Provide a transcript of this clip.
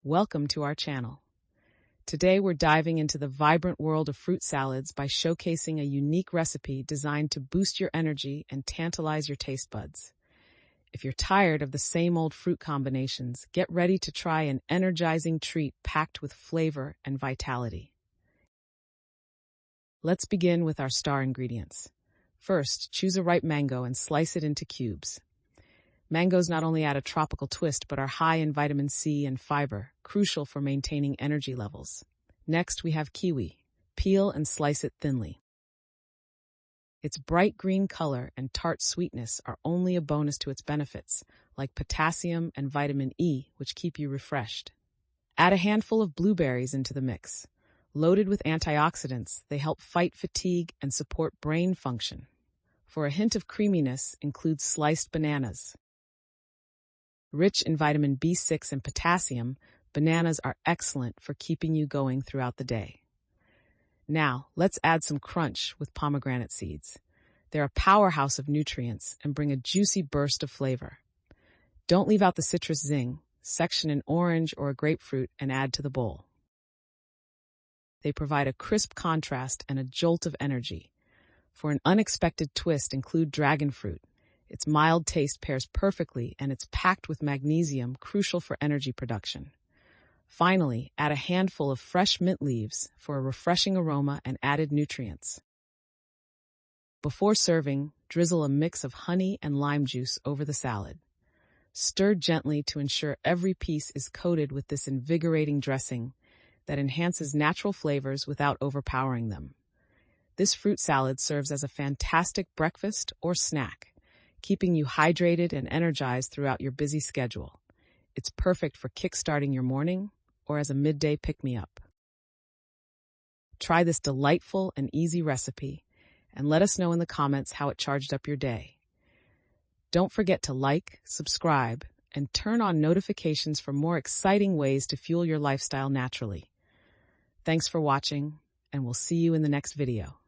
Welcome to our channel. Today we're diving into the vibrant world of fruit salads by showcasing a unique recipe designed to boost your energy and tantalize your taste buds. If you're tired of the same old fruit combinations, get ready to try an energizing treat packed with flavor and vitality. Let's begin with our star ingredients. First, choose a ripe mango and slice it into cubes. Mangoes not only add a tropical twist but are high in vitamin C and fiber, crucial for maintaining energy levels. Next, we have kiwi. Peel and slice it thinly. Its bright green color and tart sweetness are only a bonus to its benefits, like potassium and vitamin E, which keep you refreshed. Add a handful of blueberries into the mix. Loaded with antioxidants, they help fight fatigue and support brain function. For a hint of creaminess, include sliced bananas. Rich in vitamin B6 and potassium, bananas are excellent for keeping you going throughout the day. Now, let's add some crunch with pomegranate seeds. They're a powerhouse of nutrients and bring a juicy burst of flavor. Don't leave out the citrus zing. Section an orange or a grapefruit and add to the bowl. They provide a crisp contrast and a jolt of energy. For an unexpected twist, include dragon fruit. Its mild taste pairs perfectly, and it's packed with magnesium, crucial for energy production. Finally, add a handful of fresh mint leaves for a refreshing aroma and added nutrients. Before serving, drizzle a mix of honey and lime juice over the salad. Stir gently to ensure every piece is coated with this invigorating dressing that enhances natural flavors without overpowering them. This fruit salad serves as a fantastic breakfast or snack, keeping you hydrated and energized throughout your busy schedule. It's perfect for kickstarting your morning or as a midday pick-me-up. Try this delightful and easy recipe and let us know in the comments how it charged up your day. Don't forget to like, subscribe, and turn on notifications for more exciting ways to fuel your lifestyle naturally. Thanks for watching, and we'll see you in the next video.